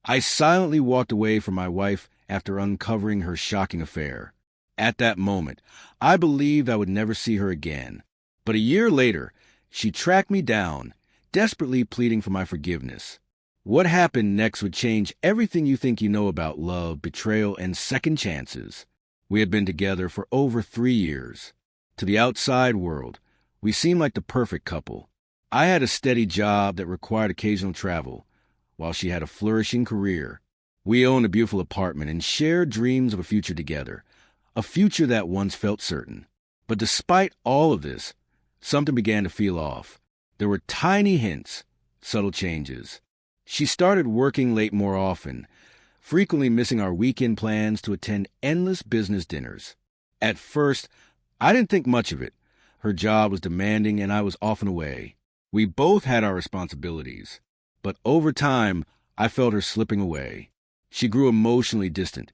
I silently walked away from my wife after uncovering her shocking affair. At that moment, I believed I would never see her again. But a year later, she tracked me down, desperately pleading for my forgiveness. What happened next would change everything you think you know about love, betrayal, and second chances. We had been together for over 3 years. To the outside world, we seemed like the perfect couple. I had a steady job that required occasional travel, while she had a flourishing career. We owned a beautiful apartment and shared dreams of a future together, a future that once felt certain. But despite all of this, something began to feel off. There were tiny hints, subtle changes. She started working late more often, frequently missing our weekend plans to attend endless business dinners. At first, I didn't think much of it. Her job was demanding and I was often away. We both had our responsibilities. But over time, I felt her slipping away. She grew emotionally distant,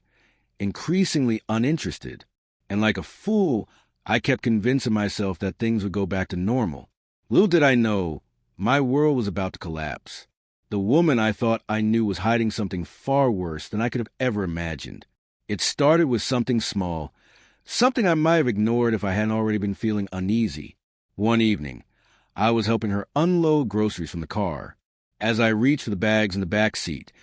increasingly uninterested, and like a fool, I kept convincing myself that things would go back to normal. Little did I know, my world was about to collapse. The woman I thought I knew was hiding something far worse than I could have ever imagined. It started with something small, something I might have ignored if I hadn't already been feeling uneasy. One evening, I was helping her unload groceries from the car. As I reached for the bags in the back seat,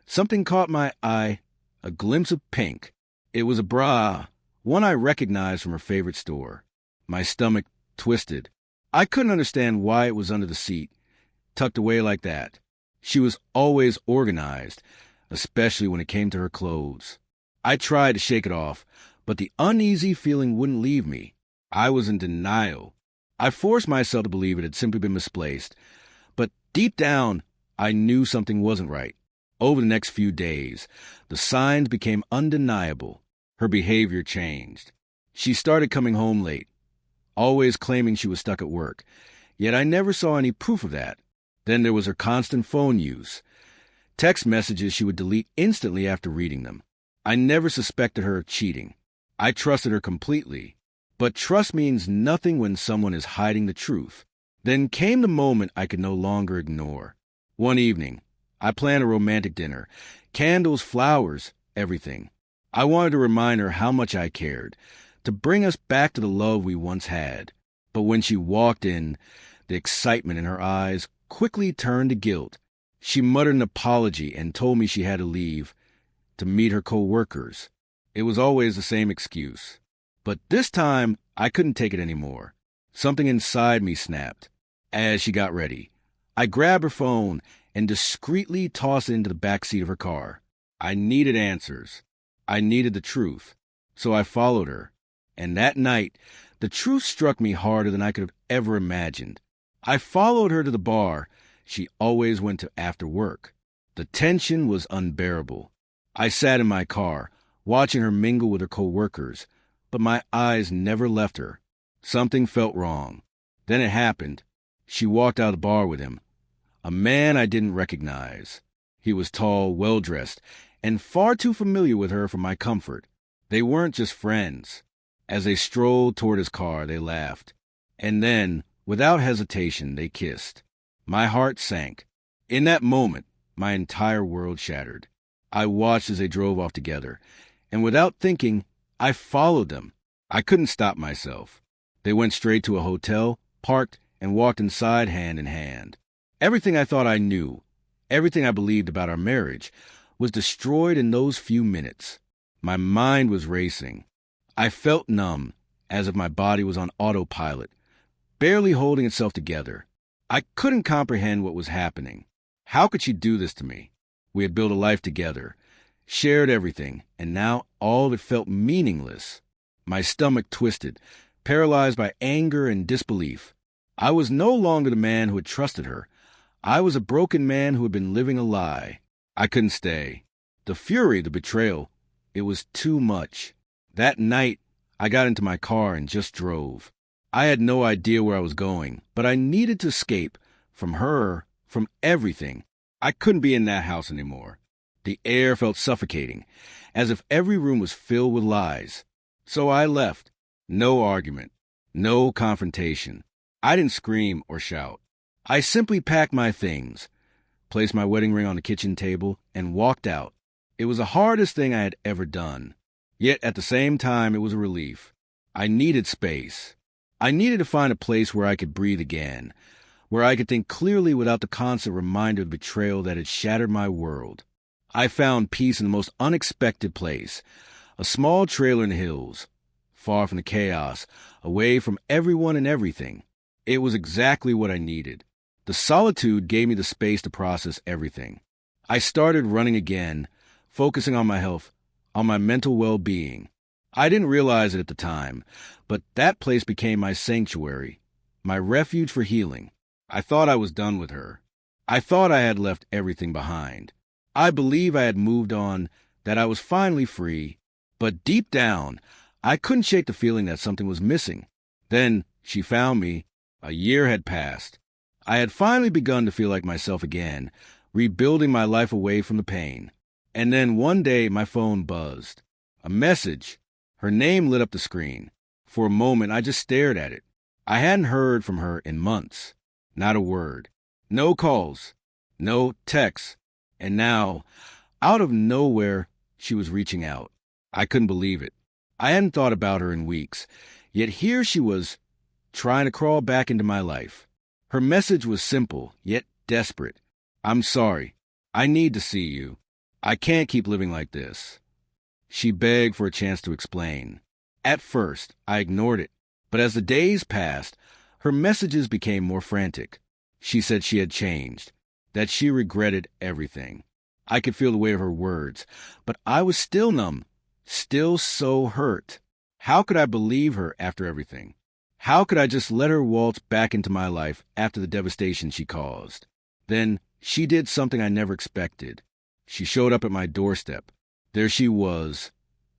something caught my eye, a glimpse of pink. It was a bra, one I recognized from her favorite store. My stomach twisted. I couldn't understand why it was under the seat, tucked away like that. She was always organized, especially when it came to her clothes. I tried to shake it off, but the uneasy feeling wouldn't leave me. I was in denial. I forced myself to believe it had simply been misplaced, but deep down, I knew something wasn't right. Over the next few days, the signs became undeniable. Her behavior changed. She started coming home late, always claiming she was stuck at work, yet I never saw any proof of that. Then there was her constant phone use. Text messages she would delete instantly after reading them. I never suspected her of cheating. I trusted her completely. But trust means nothing when someone is hiding the truth. Then came the moment I could no longer ignore. One evening, I planned a romantic dinner. Candles, flowers, everything. I wanted to remind her how much I cared, to bring us back to the love we once had. But when she walked in, the excitement in her eyes quickly turned to guilt. She muttered an apology and told me she had to leave to meet her co-workers. It was always the same excuse. But this time, I couldn't take it anymore. Something inside me snapped. As she got ready, I grabbed her phone and discreetly tossed it into the back seat of her car. I needed answers. I needed the truth. So I followed her. And that night, the truth struck me harder than I could have ever imagined. I followed her to the bar she always went to after work. The tension was unbearable. I sat in my car, watching her mingle with her co-workers, but my eyes never left her. Something felt wrong. Then it happened. She walked out of the bar with him, a man I didn't recognize. He was tall, well-dressed, and far too familiar with her for my comfort. They weren't just friends. As they strolled toward his car, they laughed. And then, without hesitation, they kissed. My heart sank. In that moment, my entire world shattered. I watched as they drove off together, and without thinking, I followed them. I couldn't stop myself. They went straight to a hotel, parked, and walked inside hand in hand. Everything I thought I knew, everything I believed about our marriage, was destroyed in those few minutes. My mind was racing. I felt numb, as if my body was on autopilot, barely holding itself together. I couldn't comprehend what was happening. How could she do this to me? We had built a life together, shared everything, and now all of it felt meaningless. My stomach twisted, paralyzed by anger and disbelief. I was no longer the man who had trusted her. I was a broken man who had been living a lie. I couldn't stay. The fury, the betrayal, it was too much. That night, I got into my car and just drove. I had no idea where I was going, but I needed to escape from her, from everything. I couldn't be in that house anymore. The air felt suffocating, as if every room was filled with lies. So I left. No argument. No confrontation. I didn't scream or shout. I simply packed my things, placed my wedding ring on the kitchen table, and walked out. It was the hardest thing I had ever done. Yet at the same time, it was a relief. I needed space. I needed to find a place where I could breathe again, where I could think clearly without the constant reminder of betrayal that had shattered my world. I found peace in the most unexpected place, a small trailer in the hills, far from the chaos, away from everyone and everything. It was exactly what I needed. The solitude gave me the space to process everything. I started running again, focusing on my health, on my mental well-being. I didn't realize it at the time, but that place became my sanctuary, my refuge for healing. I thought I was done with her. I thought I had left everything behind. I believe I had moved on, that I was finally free. But deep down, I couldn't shake the feeling that something was missing. Then she found me. A year had passed. I had finally begun to feel like myself again, rebuilding my life away from the pain. And then one day my phone buzzed. A message. Her name lit up the screen. For a moment, I just stared at it. I hadn't heard from her in months. Not a word. No calls. No texts. And now, out of nowhere, she was reaching out. I couldn't believe it. I hadn't thought about her in weeks. Yet here she was, trying to crawl back into my life. Her message was simple, yet desperate. I'm sorry. I need to see you. I can't keep living like this. She begged for a chance to explain. At first, I ignored it. But as the days passed, her messages became more frantic. She said she had changed, that she regretted everything. I could feel the weight of her words, but I was still numb, still so hurt. How could I believe her after everything? How could I just let her waltz back into my life after the devastation she caused? Then she did something I never expected. She showed up at my doorstep. There she was,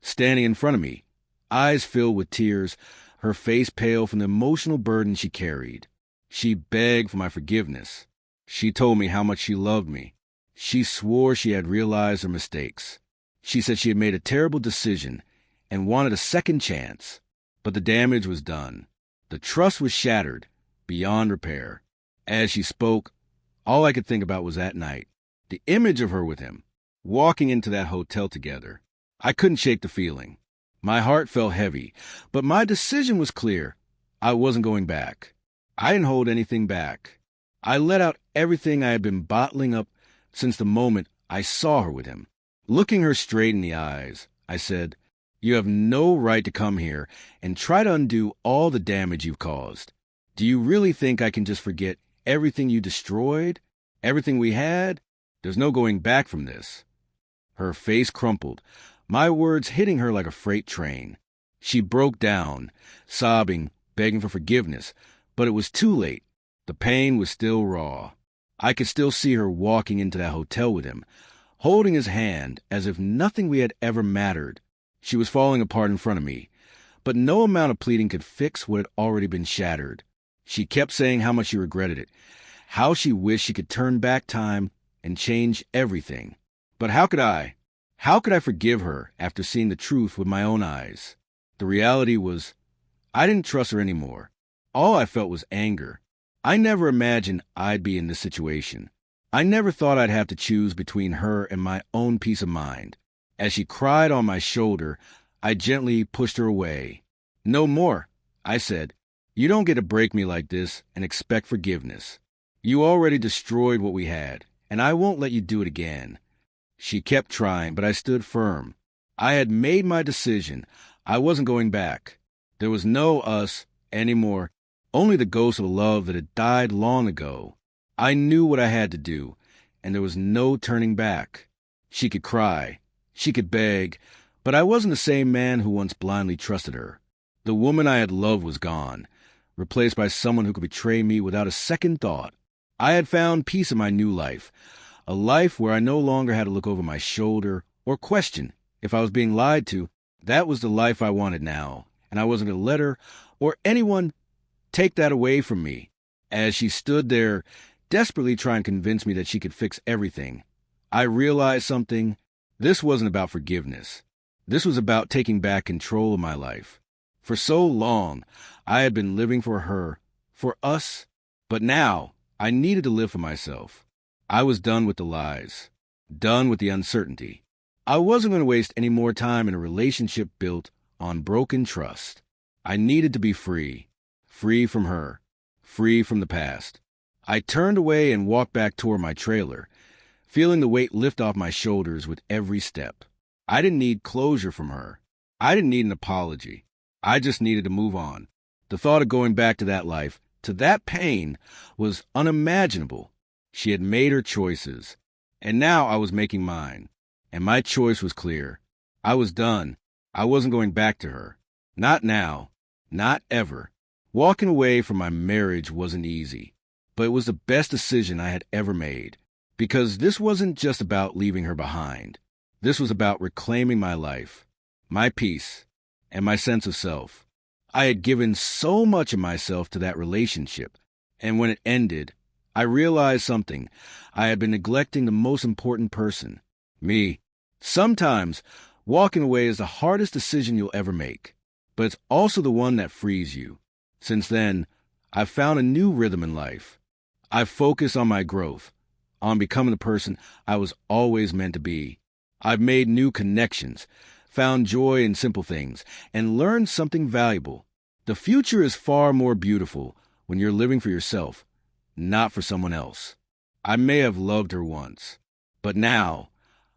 standing in front of me, eyes filled with tears, her face pale from the emotional burden she carried. She begged for my forgiveness. She told me how much she loved me. She swore she had realized her mistakes. She said she had made a terrible decision and wanted a second chance. But the damage was done. The trust was shattered, beyond repair. As she spoke, all I could think about was that night. The image of her with him, walking into that hotel together. I couldn't shake the feeling. My heart felt heavy, but my decision was clear. I wasn't going back. I didn't hold anything back. I let out everything I had been bottling up since the moment I saw her with him. Looking her straight in the eyes, I said, "You have no right to come here and try to undo all the damage you've caused. Do you really think I can just forget everything you destroyed? Everything we had? There's no going back from this." Her face crumpled, my words hitting her like a freight train. She broke down, sobbing, begging for forgiveness, but it was too late. The pain was still raw. I could still see her walking into that hotel with him, holding his hand as if nothing we had ever mattered. She was falling apart in front of me, but no amount of pleading could fix what had already been shattered. She kept saying how much she regretted it, how she wished she could turn back time and change everything. But how could I? How could I forgive her after seeing the truth with my own eyes? The reality was, I didn't trust her anymore. All I felt was anger. I never imagined I'd be in this situation. I never thought I'd have to choose between her and my own peace of mind. As she cried on my shoulder, I gently pushed her away. "No more," I said. "You don't get to break me like this and expect forgiveness. You already destroyed what we had, and I won't let you do it again." She kept trying, but I stood firm. I had made my decision. I wasn't going back. There was no us anymore, only the ghost of a love that had died long ago. I knew what I had to do, and there was no turning back. She could cry, she could beg, but I wasn't the same man who once blindly trusted her. The woman I had loved was gone, replaced by someone who could betray me without a second thought. I had found peace in my new life, a life where I no longer had to look over my shoulder or question if I was being lied to. That was the life I wanted now, and I wasn't going to let her or anyone take that away from me. As she stood there, desperately trying to convince me that she could fix everything, I realized something. This wasn't about forgiveness. This was about taking back control of my life. For so long, I had been living for her, for us, but now I needed to live for myself. I was done with the lies, done with the uncertainty. I wasn't going to waste any more time in a relationship built on broken trust. I needed to be free, free from her, free from the past. I turned away and walked back toward my trailer, feeling the weight lift off my shoulders with every step. I didn't need closure from her. I didn't need an apology. I just needed to move on. The thought of going back to that life, to that pain, was unimaginable. She had made her choices, and now I was making mine. And my choice was clear. I was done. I wasn't going back to her. Not now. Not ever. Walking away from my marriage wasn't easy, but it was the best decision I had ever made. Because this wasn't just about leaving her behind. This was about reclaiming my life, my peace, and my sense of self. I had given so much of myself to that relationship, and when it ended, I realized something. I had been neglecting the most important person, me. Sometimes, walking away is the hardest decision you'll ever make, but it's also the one that frees you. Since then, I've found a new rhythm in life. I've focused on my growth, on becoming the person I was always meant to be. I've made new connections, found joy in simple things, and learned something valuable. The future is far more beautiful when you're living for yourself, not for someone else. I may have loved her once, but now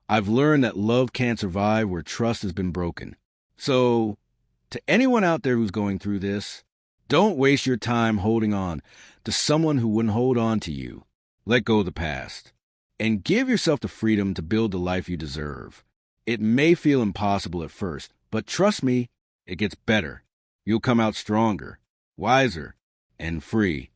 I've learned that love can't survive where trust has been broken. So, to anyone out there who's going through this, don't waste your time holding on to someone who wouldn't hold on to you. Let go of the past, and give yourself the freedom to build the life you deserve. It may feel impossible at first, but trust me, it gets better. You'll come out stronger, wiser, and free.